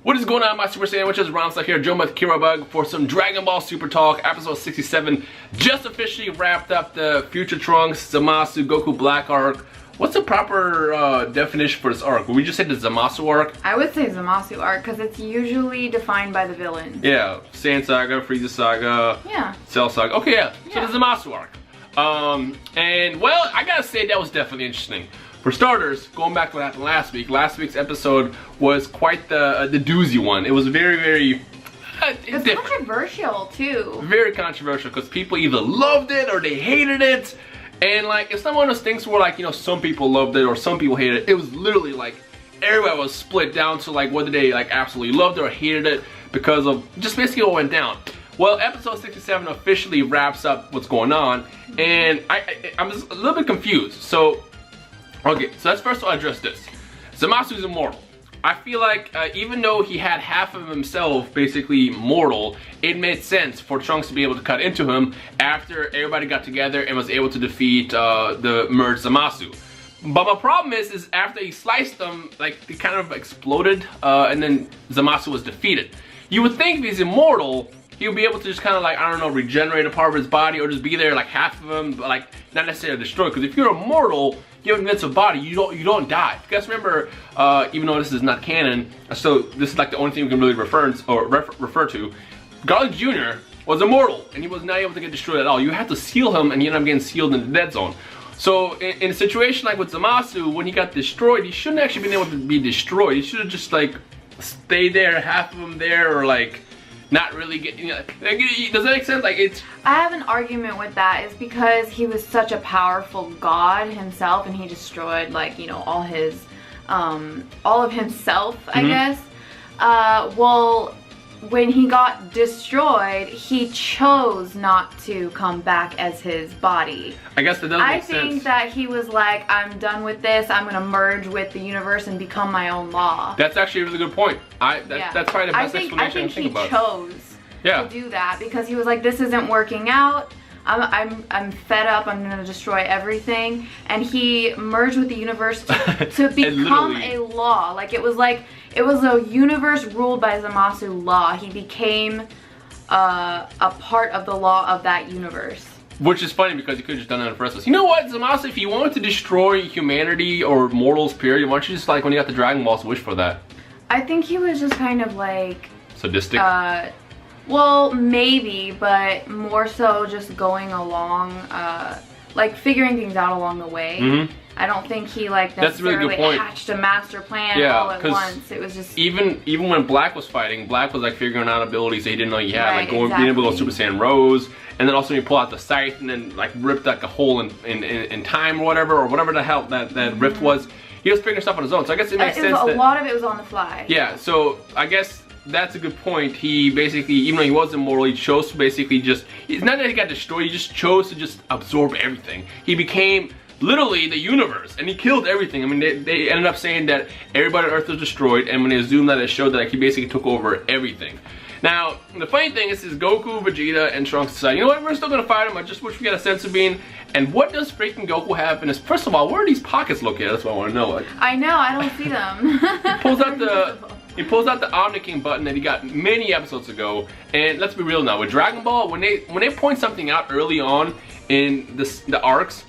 What is going on, my Super Sandwiches? Ron Stuck here, joined with Kirabug for some Dragon Ball Super Talk. Episode 67 just officially wrapped up the Future Trunks, Zamasu, Goku Black arc. What's the proper definition for this arc? Would we just say the Zamasu arc? I would say Zamasu arc because it's usually defined by the villain. Yeah, Saiyan Saga, Frieza Saga, Cell Saga. Okay, yeah. So the Zamasu arc. And well, I gotta say that was definitely interesting. For starters, going back to what happened last week's episode was quite the doozy one. It was very it's controversial too. Very controversial because people either loved it or they hated it. And like, it's not one of those things where like, you know, some people loved it or some people hated it. It was literally like, everybody was split down to like whether they like absolutely loved it or hated it because of just basically what went down. Well, episode 67 officially wraps up what's going on, and I'm just a little bit confused. So, okay, so let's first of all address this. Zamasu's immortal. I feel like even though he had half of himself basically mortal, it made sense for Trunks to be able to cut into him after everybody got together and was able to defeat the merged Zamasu. But my problem is after he sliced them, like they kind of exploded, and then Zamasu was defeated. You would think if he's immortal, he would be able to just kind of like, I don't know, regenerate a part of his body or just be there like half of him, but like not necessarily destroy. Because if you're immortal, you have an invincible body, you don't die. If you guys remember, even though this is not canon, so this is like the only thing we can really refer to. Garlic Jr. was immortal and he was not able to get destroyed at all. You had to seal him and he ended up getting sealed in the dead zone. So in a situation like with Zamasu, when he got destroyed, he shouldn't actually been able to be destroyed. He should have just like stayed there, half of him there, or like not really get, you know, like, does that make sense? Like it's. I have an argument with that. Is because he was such a powerful god himself, and he destroyed like, you know, all his, all of himself, I guess. Well, when he got destroyed, he chose not to come back as his body. I guess that doesn't make sense. I think that he was like, I'm done with this. I'm gonna merge with the universe and become my own law. That's actually a really good point. That's probably the best explanation I think about. I think he chose to do that because he was like, this isn't working out. I'm fed up. I'm gonna destroy everything. And he merged with the universe to become a law. Like it was a universe ruled by Zamasu law. He became a part of the law of that universe. Which is funny because he could have just done that in the first place. You know what, Zamasu, if you wanted to destroy humanity or mortals, period, why don't you just like when you got the Dragon Balls wish for that? I think he was just kind of like sadistic. Well, maybe, but more so just going along, like figuring things out along the way. I don't think he like necessarily hatched a master plan all at once. It was just even when Black was fighting, Black was like figuring out abilities that he didn't know he had, like being able to go Super Saiyan Rose, and then also he pull out the scythe and then like ripped like a hole in time or whatever the hell that rift was. He was figuring stuff on his own, so I guess it makes sense. A lot of it was on the fly. Yeah, so I guess that's a good point. He basically, even though he was immortal, he chose to basically just, it's not that he got destroyed, he just chose to just absorb everything. He became literally the universe, and he killed everything. I mean, they ended up saying that everybody on Earth was destroyed, and when they zoomed out, it showed that like, he basically took over everything. Now, the funny thing is Goku, Vegeta, and Trunks decide, you know what, we're still gonna fight him, I just wish we got a sense of being. And what does freaking Goku have in his, first of all, where are these pockets located? That's what I want to know. Like, I know, I don't see them. He pulls out the Omni King button that he got many episodes ago, and let's be real now, with Dragon Ball, when they point something out early on in the arcs,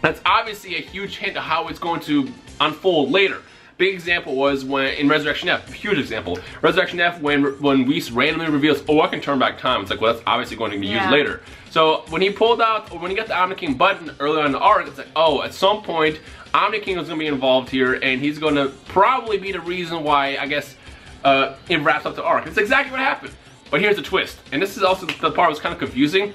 that's obviously a huge hint of how it's going to unfold later. Big example was when in Resurrection F, huge example. Resurrection F, when Whis randomly reveals, oh, I can turn back time. It's like, well, that's obviously going to be used later. So when he pulled out, or when he got the Omni King button early on in the arc, it's like, oh, at some point, Omni King is going to be involved here, and he's going to probably be the reason why, I guess, it wraps up the arc. It's exactly what happened. But here's the twist, and this is also the part that was kind of confusing.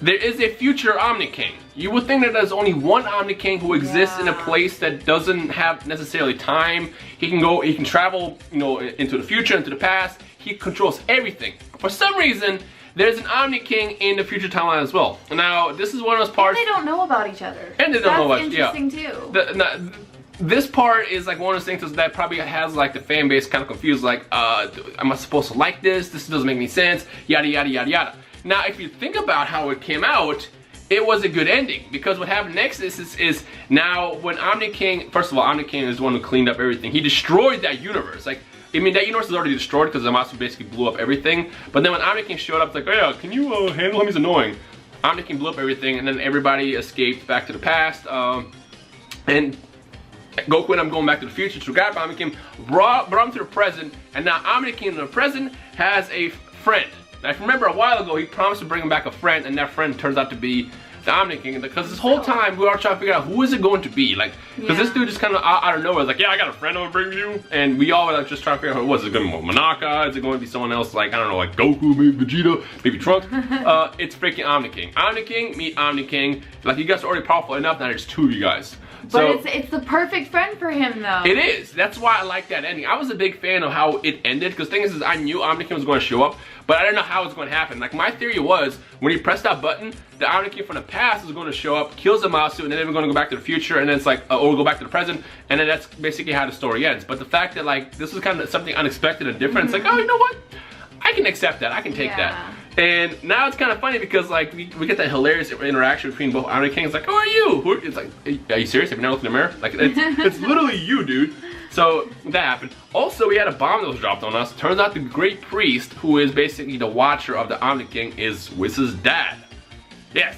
There is a future Omni King. You would think that there's only one Omni King who exists in a place that doesn't have necessarily time. He can travel, you know, into the future, into the past. He controls everything. For some reason, there's an Omni King in the future timeline as well. Now, this is one of those parts. And they don't know about each other. And they don't know about each other. That's interesting too. This part is like one of those things that probably has like the fan base kind of confused. Like, am I supposed to like this? This doesn't make any sense. Yada yada yada yada. Now, if you think about how it came out, it was a good ending, because what happened next is now when Omni King, first of all, Omni King is the one who cleaned up everything. He destroyed that universe. Like, I mean, that universe is already destroyed because Zamasu basically blew up everything. But then when Omni-King showed up, it's like, oh yeah, can you handle him? He's annoying. Omni-King blew up everything, and then everybody escaped back to the past. And Goku and I'm going back to the future to grab Omni-King, brought him to the present, and now Omni-King in the present has a friend. Now, if you remember a while ago, he promised to bring him back a friend, and that friend turns out to be the Omni-King. Because this whole time, we are trying to figure out who is it going to be. Like, because this dude just kind of out of nowhere, like, yeah, I got a friend I'm gonna bring you. And we all were like, just trying to figure out who it was. Is it going to be Monaka? Is it going to be someone else, like, I don't know, like Goku, maybe Vegeta, maybe Trunks? It's freaking Omni-King. Omni-King, meet Omni-King. Like, you guys are already powerful enough, now there's two of you guys. But so, it's the perfect friend for him, though. It is. That's why I like that ending. I was a big fan of how it ended, because the thing is I knew Omni-King was going to show up, but I didn't know how it was going to happen. Like, my theory was, when he pressed that button, the Omni-King from the past is going to show up, kill Zamasu, and then we're going to go back to the future, and then it's like, or go back to the present, and then that's basically how the story ends. But the fact that, like, this was kind of something unexpected and different, it's like, oh, you know what? I can accept that. I can take that. And now it's kind of funny because, like, we get that hilarious interaction between both Omni-King. It's like, who are you? It's like, are you serious? Have you never looked in the mirror? Like, it's literally you, dude. So that happened. Also, we had a bomb that was dropped on us. Turns out the Great Priest, who is basically the watcher of the Omni-King, is Whis' dad. Yes.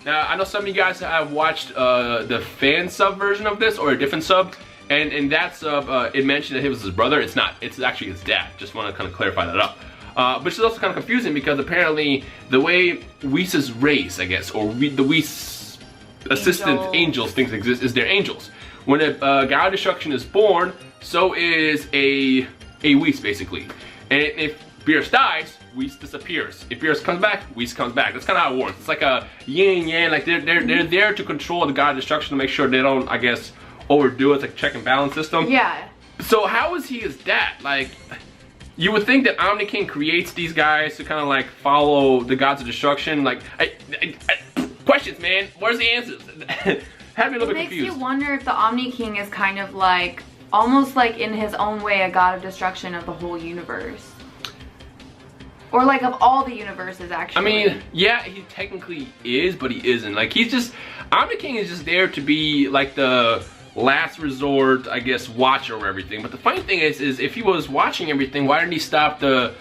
Now, I know some of you guys have watched the fan sub version of this, or a different sub. And in that sub, it mentioned that it was his brother. It's not. It's actually his dad. Just want to kind of clarify that up. But it's also kind of confusing because apparently the way Whis' race, I guess, or the Whis assistant angels things exist is they're angels. When a god of destruction is born, so is a Whis basically. And if Beerus dies, Whis disappears. If Beerus comes back, Whis comes back. That's kind of how it works. It's like a yin yang. Like they're there to control the god of destruction to make sure they don't, I guess, overdo it. It's like a check and balance system. Yeah. So how is he his dad? Like, you would think that Omni-King creates these guys to kind of like follow the gods of destruction. Like, questions, man. Where's the answers? Had me a little bit confused. It makes you wonder if the Omni-King is kind of like, almost like in his own way, a god of destruction of the whole universe. Or like of all the universes, actually. I mean, yeah, he technically is, but he isn't. Like, he's just, Omni-King is just there to be like the last resort, I guess, watcher of everything. But the funny thing is if he was watching everything, why didn't he stop the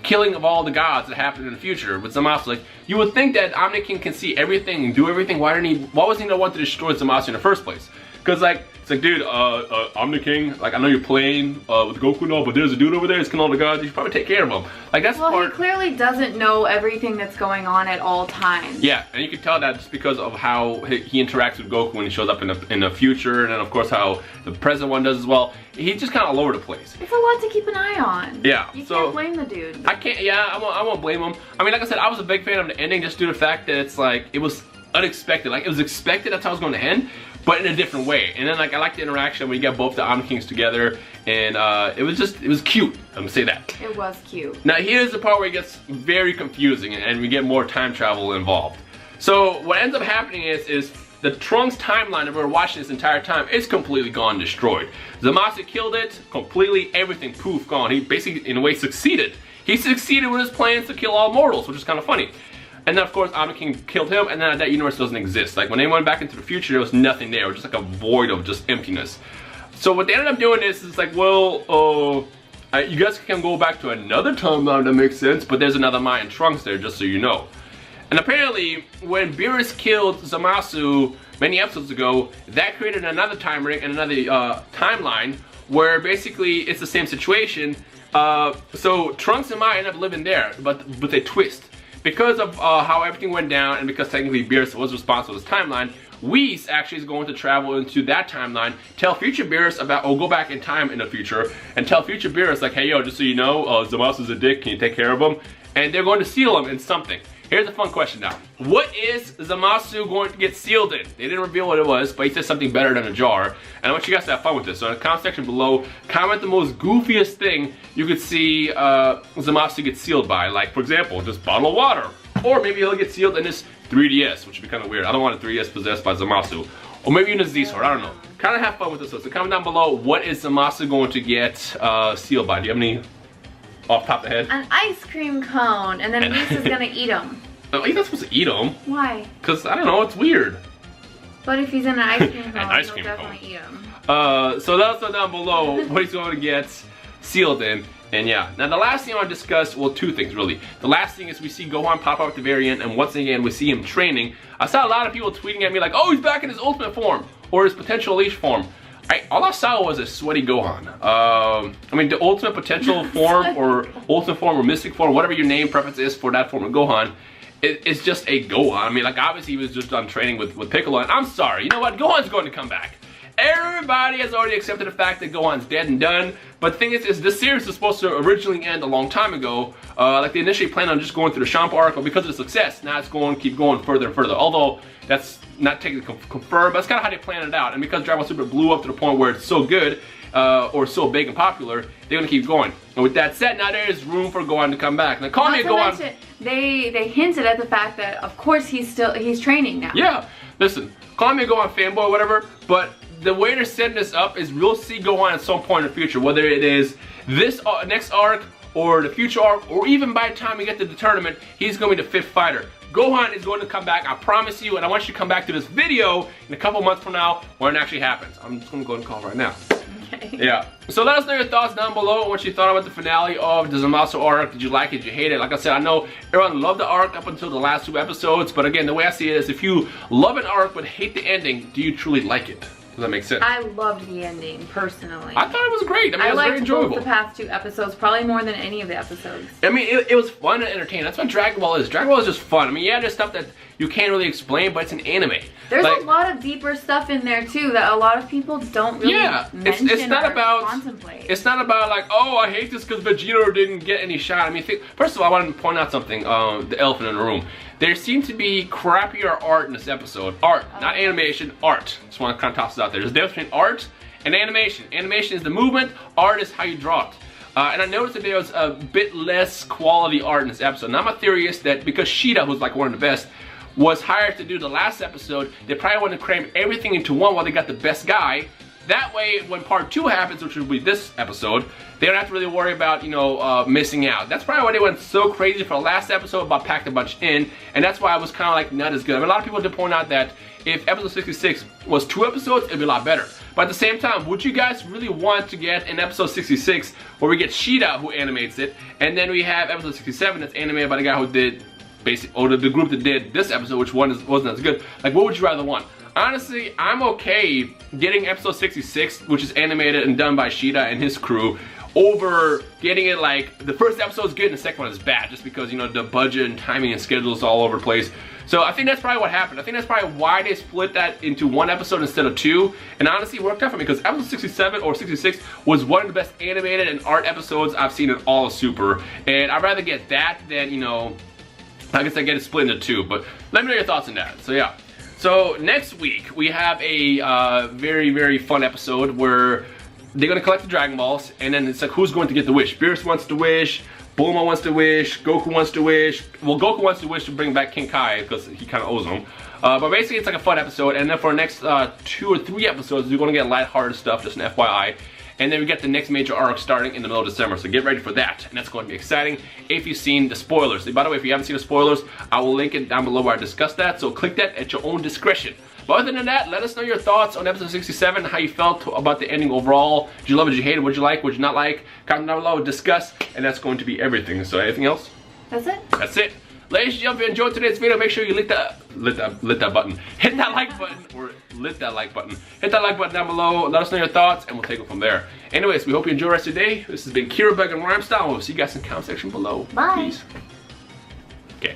killing of all the gods that happened in the future with Zamasu? Like, you would think that Omni-King can see everything and do everything. Why wasn't he the one to destroy Zamasu in the first place? Because, like, it's like, dude, Omni-King, like, I know you're playing with Goku and all, but there's a dude over there that's killing all the gods. You should probably take care of him. Like, that's well, he clearly doesn't know everything that's going on at all times. Yeah, and you can tell that just because of how he interacts with Goku when he shows up in the future, and then, of course, how the present one does as well. He's just kind of all over the place. It's a lot to keep an eye on. Yeah. You can't blame the dude. I can't, yeah, I won't blame him. I mean, like I said, I was a big fan of the ending just due to the fact that it's like, it was unexpected. Like, it was expected that's how it was going to end, but in a different way. And then, like, I like the interaction when you get both the Omni-Kings together, and it was cute. I'm gonna say that. It was cute. Now, here's the part where it gets very confusing, and we get more time travel involved. So, what ends up happening is the Trunks timeline that we're watching this entire time is completely gone, destroyed. Zamasu killed it, completely, everything, poof, gone. He basically, in a way, succeeded. He succeeded with his plans to kill all mortals, which is kind of funny. And then, of course, Omni-King killed him, and then that universe doesn't exist. Like, when they went back into the future, there was nothing there. It was just like a void of just emptiness. So what they ended up doing is like, well, you guys can go back to another timeline that makes sense, but there's another Mayan Trunks there, just so you know. And apparently, when Beerus killed Zamasu many episodes ago, that created another time ring and another timeline where basically it's the same situation. So Trunks and Maya end up living there, but with a twist. Because of how everything went down, and because technically Beerus was responsible for this timeline, Whis actually is going to travel into that timeline, tell future Beerus about, or go back in time in the future, and tell future Beerus, like, hey, yo, just so you know, Zamasu's a dick, can you take care of him? And they're going to seal him in something. Here's a fun question now. What is Zamasu going to get sealed in? They didn't reveal what it was, but he said something better than a jar. And I want you guys to have fun with this. So in the comment section below, comment the most goofiest thing you could see Zamasu get sealed by. Like, for example, this bottle of water. Or maybe he'll get sealed in this 3DS, which would be kind of weird. I don't want a 3DS possessed by Zamasu. Or maybe in a Z-Sword, I don't know. Kind of have fun with this. So comment down below, what is Zamasu going to get sealed by? Do you have any off top of the head? An ice cream cone, and then Whis is gonna eat them. No, he's not supposed to eat them. Why? Because, I don't know, it's weird. But if he's in an ice cream cone, he'll definitely eat them. So let us know down below what he's going to get sealed in. And yeah, now the last thing I want to discuss, well, two things really. The last thing is we see Gohan pop up at the very end, and once again we see him training. I saw a lot of people tweeting at me like, oh, he's back in his ultimate form, or his potential Unleashed form. All I saw was a sweaty Gohan. I mean, the ultimate potential form, or ultimate form, or mystic form, whatever your name preference is for that form of Gohan, it's just a Gohan. I mean, like, obviously he was just done training with Piccolo, and I'm sorry, you know what, Gohan's going to come back. Everybody has already accepted the fact that Gohan's dead and done. But the thing is this series was supposed to originally end a long time ago. Like they initially planned on just going through the Champa arc, but because of the success, now it's going to keep going further and further. Although that's not technically confirmed, but that's kind of how they planned it out. And because Dragon Ball Super blew up to the point where it's so good, or so big and popular, they're gonna keep going. And with that said, now there is room for Gohan to come back. Now call me Gohan. They hinted at the fact that of course he's training now. Yeah, listen, call me a Gohan fanboy or whatever, but the way they're setting this up is we'll see Gohan at some point in the future, whether it is this next arc or the future arc, or even by the time we get to the tournament, he's going to be the 5th fighter. Gohan is going to come back, I promise you, and I want you to come back to this video in a couple months from now when it actually happens. I'm just going to go and call right now. Okay. Yeah. So let us know your thoughts down below on what you thought about the finale of the Zamasu arc. Did you like it? Did you hate it? Like I said, I know everyone loved the arc up until the last 2 episodes, but again, the way I see it is if you love an arc but hate the ending, do you truly like it? Does that make sense? I loved the ending, personally. I thought it was great. I mean, it was very enjoyable. I liked both the past 2 episodes, probably more than any of the episodes. I mean, it was fun and entertaining. That's what Dragon Ball is. Dragon Ball is just fun. I mean, yeah, there's stuff that you can't really explain, but it's an anime. There's a lot of deeper stuff in there, too, that a lot of people don't really mention it's not or about, contemplate. It's not about, like, oh, I hate this because Vegeta didn't get any shot. I mean, first of all, I wanted to point out something, the elephant in the room. There seemed to be crappier art in this episode. Art, not animation, art. Just want to kind of toss it out there. There's a difference between art and animation. Animation is the movement, art is how you draw it. And I noticed that there was a bit less quality art in this episode. Now my theory is that because Shida, who's like one of the best, was hired to do the last episode, they probably want to cram everything into one while they got the best guy. That way, when part 2 happens, which will be this episode, they don't have to really worry about, you know, missing out. That's probably why they went so crazy for the last episode, but packed a bunch in, and that's why I was kind of like not as good. I mean, a lot of people did point out that if episode 66 was 2 episodes, it'd be a lot better. But at the same time, would you guys really want to get an episode 66 where we get Shida who animates it, and then we have episode 67 that's animated by the guy who did basically, or the group that did this episode, which wasn't as good? Like, what would you rather want? Honestly, I'm okay getting episode 66, which is animated and done by Shida and his crew, over getting it like the first episode is good and the second one is bad, just because, you know, the budget and timing and schedule is all over the place. So I think that's probably what happened. I think that's probably why they split that into 1 episode instead of 2. And honestly, it worked out for me because episode 67 or 66 was one of the best animated and art episodes I've seen in all of Super. And I'd rather get that than, you know, I guess I get it split into 2. But let me know your thoughts on that. So yeah. So next week we have a very, very fun episode where they're gonna collect the Dragon Balls, and then it's like who's going to get the wish. Beerus wants to wish, Bulma wants to wish, Goku wants to wish. Well, Goku wants to wish to bring back King Kai because he kind of owes him. But basically it's like a fun episode, and then for the next 2 or 3 episodes you're gonna get lighthearted stuff, just an FYI. And then we get the next major arc starting in the middle of December, so get ready for that, and that's going to be exciting if you've seen the spoilers. By the way, if you haven't seen the spoilers, I will link it down below where I discuss that, so click that at your own discretion. But other than that, let us know your thoughts on episode 67, how you felt about the ending overall. Did you love it, did you hate it, what did you like, what did you not like? Comment down below, discuss, and that's going to be everything. So anything else? That's it. That's it. Ladies and gentlemen, if you enjoyed today's video, make sure you lit that button. Hit that like button, or lit that like button. Hit that like button down below, let us know your thoughts, and we'll take it from there. Anyways, we hope you enjoy the rest of your day. This has been Kira Beg and Rhymestyle. We'll see you guys in the comment section below. Bye. Peace. Okay.